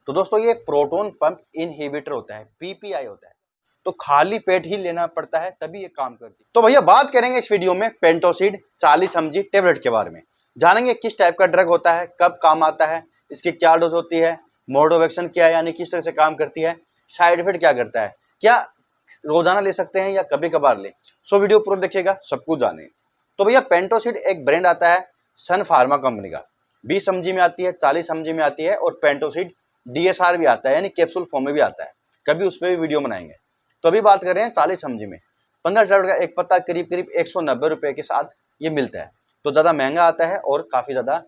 तो दोस्तों ये प्रोटोन पंप इनहिबिटर होता है, पीपीआई होता है। तो खाली पेट ही लेना पड़ता है तभी ये काम करती है। तो भैया बात करेंगे इस वीडियो में पेंटोसिड 40 mg टेबलेट के बारे में। जानेंगे किस टाइप का ड्रग होता है, कब काम आता है, इसकी क्या डोज होती है, मोड ऑफ एक्शन क्या है यानी किस तरह से काम करती है, साइड इफेक्ट क्या करता है, क्या रोजाना ले सकते हैं या कभी कभार ले। सो वीडियो पूरा देखिएगा, सब कुछ जाने। तो भैया पेंटोसिड एक ब्रांड आता है सन फार्मा कंपनी का, 20 mg में आती है, 40 mg में आती है, और पेंटोसिड DSR भी आता है यानी कैप्सूल फॉर्म में भी आता है। कभी उस पर भी वीडियो बनाएंगे। तो अभी बात कर रहे हैं 40 mg में 15 टैबलेट का एक पत्ता करीब 190 रुपये के साथ ये मिलता है। तो ज़्यादा महंगा आता है और काफ़ी ज़्यादा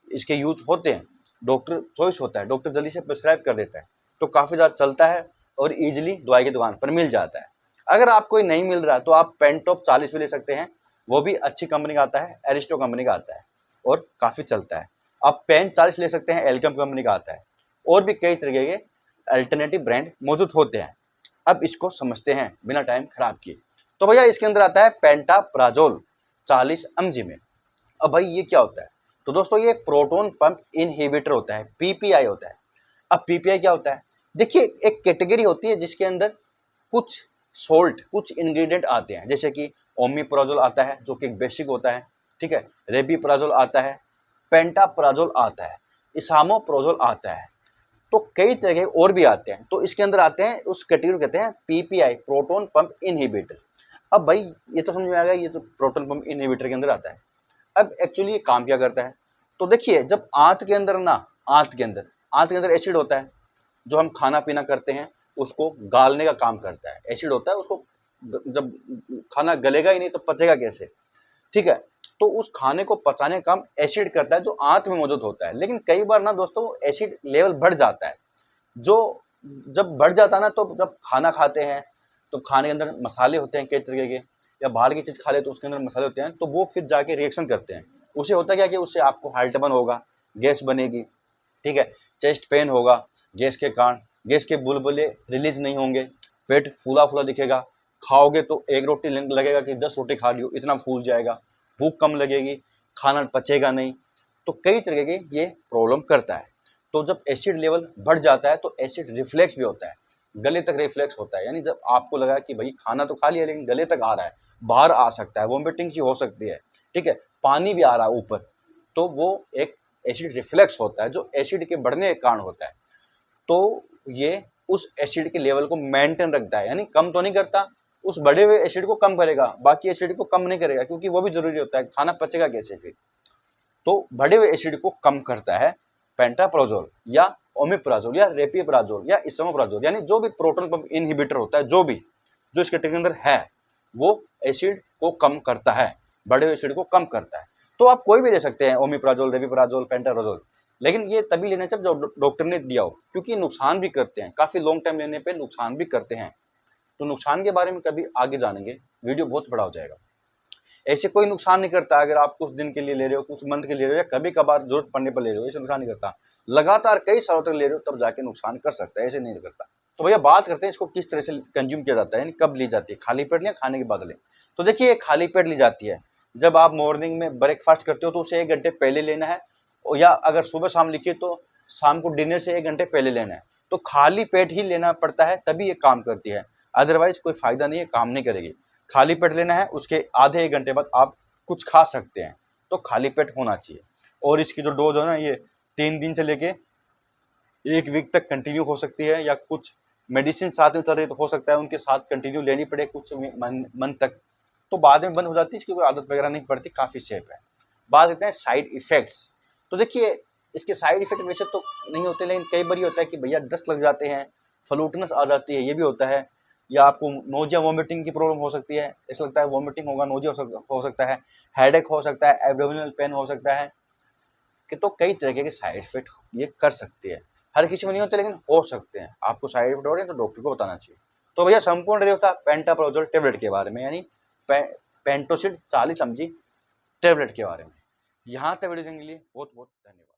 इसके यूज होते हैं, डॉक्टर चॉइस होता है, डॉक्टर जल्दी से प्रिस्क्राइब कर देता है, तो काफ़ी ज़्यादा चलता है और ईजिली दवाई की दुकान पर मिल जाता है। अगर आपको नहीं मिल रहा तो आप पेंटॉप 40 भी ले सकते हैं, वो भी अच्छी कंपनी का आता है, एरिस्टो कंपनी का आता है और काफ़ी चलता है। आप पेन 40 ले सकते हैं, एल्केम कंपनी का आता है, और भी कई तरह के अल्टरनेटिव ब्रांड मौजूद होते हैं। अब इसको समझते हैं बिना टाइम खराब किए। तो भैया इसके अंदर आता है पेंटाप्राजोल 40 mg में। अब भाई ये क्या होता है? तो दोस्तों ये प्रोटोन पंप इनहिबिटर होता है, पीपीआई होता है। अब पीपीआई क्या होता है? देखिए एक कैटेगरी होती है जिसके अंदर कुछ सोल्ट, कुछ इंग्रेडिएंट आते हैं, जैसे कि ओमिप्राजोल आता है जो कि एक बेसिक होता है, ठीक है, रेबिप्राजोल आता है, पेंटाप्राजोल आता है, इसामोप्राजोल आता है, तो कई तरह के और भी आते हैं। तो इसके अंदर आते हैं, उस कैटेगरी कहते हैं पीपीआई, प्रोटोन पंप इनहिबिटर। अब भाई ये तो समझ में आ गया, ये तो प्रोटोन पंप इनहिबिटर के अंदर आता है। अब एक्चुअली ये काम क्या करता है? तो देखिए जब आंत के अंदर आंत के अंदर एसिड होता है, जो हम खाना पीना करते हैं उसको गालने का काम करता है। एसिड होता है, उसको जब खाना गलेगा ही नहीं तो पचेगा कैसे, ठीक है, तो उस खाने को पचाने का काम एसिड करता है जो आंत में मौजूद होता है। लेकिन कई बार ना दोस्तों एसिड लेवल बढ़ जाता है, जो जब बढ़ जाता है ना, तो जब खाना खाते हैं तो खाने के अंदर मसाले होते हैं कई तरीके के, या बाहर की चीज़ खा ले तो उसके अंदर मसाले होते हैं, तो वो फिर जाके रिएक्शन करते हैं। उससे होता क्या कि उससे आपको हार्ट बर्न होगा, गैस बनेगी, ठीक है, चेस्ट पेन होगा, गैस के कारण गैस के बुलबुले रिलीज नहीं होंगे, पेट फूला फूला दिखेगा, खाओगे तो एक रोटी लगेगा कि 10 रोटी खा लियो, इतना फूल जाएगा, भूख कम लगेगी, खाना पचेगा नहीं। तो कई तरह के ये प्रॉब्लम करता है। तो जब एसिड लेवल बढ़ जाता है तो एसिड रिफ्लेक्स भी होता है, गले तक रिफ्लेक्स होता है, यानी जब आपको लगा कि भाई खाना तो खा लिया लेकिन गले तक आ रहा है, बाहर आ सकता है, वॉमिटिंग सी हो सकती है, ठीक है, पानी भी आ रहा है ऊपर, तो वो एक एसिड रिफ्लेक्स होता है जो एसिड के बढ़ने के कारण होता है। तो ये उस एसिड के लेवल को मेंटेन रखता है, यानी कम तो नहीं करता, उस बढ़े हुए एसिड को कम करेगा, बाकी एसिड को कम नहीं करेगा, क्योंकि वो भी जरूरी होता है, खाना पचेगा कैसे फिर। तो बढ़े हुए एसिड को कम करता है पेंटाप्राजोल या ओमिप्राजोल या रेपिप्राजोल या इसोमोप्राजोल, यानी जो भी प्रोटोन पंप इनहिबिटर होता है, जो इस कैटेगरी के अंदर है, वो एसिड को कम करता है, बढ़े हुए एसिड को कम करता है। तो आप कोई भी ले सकते हैं, ओमिप्राजोल, रेपिप्राजोल, पेंटाप्राजोल, लेकिन ये तभी लेना चाहिए जो डॉक्टर ने दिया हो, क्योंकि नुकसान भी करते हैं, काफ़ी लॉन्ग टाइम लेने पे नुकसान भी करते हैं। तो नुकसान के बारे में कभी आगे जानेंगे, वीडियो बहुत बड़ा हो जाएगा। ऐसे कोई नुकसान नहीं करता अगर आप कुछ दिन के लिए ले रहे हो, कुछ मंथ के लिए ले रहे हो, या कभी कभार जरूरत पड़ने पर ले रहे हो, ऐसे नुकसान नहीं करता। लगातार कई सालों तक ले रहे हो तब जाके नुकसान कर सकता है, ऐसे नहीं करता। तो भैया बात करते हैं इसको किस तरह से कंज्यूम किया जाता है, यानी कब ली जाती है, खाली पेट या खाने के बाद लें। तो देखिए खाली पेट ली जाती है जब आप मॉर्निंग में ब्रेकफास्ट करते हो तो उसे 1 घंटे पहले लेना है, या अगर सुबह शाम लिखिए तो शाम को डिनर से 1 घंटे पहले लेना है। तो खाली पेट ही लेना पड़ता है तभी ये काम करती है, अदरवाइज कोई फायदा नहीं है, काम नहीं करेगी। खाली पेट लेना है, उसके आधे 1 घंटे बाद आप कुछ खा सकते हैं, तो खाली पेट होना चाहिए। और इसकी जो डोज है ना, ये 3 दिन से लेके 1 वीक तक कंटिन्यू हो सकती है, या कुछ मेडिसिन साथ में चल रही तो हो सकता है उनके साथ कंटिन्यू लेनी पड़े कुछ मंथ तक, तो बाद में बंद हो जाती है, इसकी कोई आदत वगैरह नहीं पड़ती, काफ़ी सेफ है। बात करते हैं साइड इफ़ेक्ट्स। तो देखिए इसके साइड इफ़ेक्ट वैसे तो नहीं होते, लेकिन कई बार होता है कि भैया दस्त लग जाते हैं, फ्लूटनेस आ जाती है, ये भी होता है, या आपको नोजिया वॉमिटिंग की प्रॉब्लम हो सकती है, ऐसा लगता है वॉमिटिंग होगा, नोजिया हो सकता है, हेडेक हो सकता है, एब्डोमिनल पेन हो सकता है, कि तो कई तरह के साइड इफेक्ट ये कर सकती है। हर किसी में नहीं होते लेकिन हो सकते हैं। आपको साइड इफेक्ट हो रहे हैं तो डॉक्टर को बताना चाहिए। तो भैया संपूर्ण रिव्यू था पेंटाप्राजोल टेबलेट के बारे में, यानी पेंटोसिड 40 mg टेबलेट के बारे में। यहाँ तक वीडियो देखने के लिए बहुत बहुत धन्यवाद।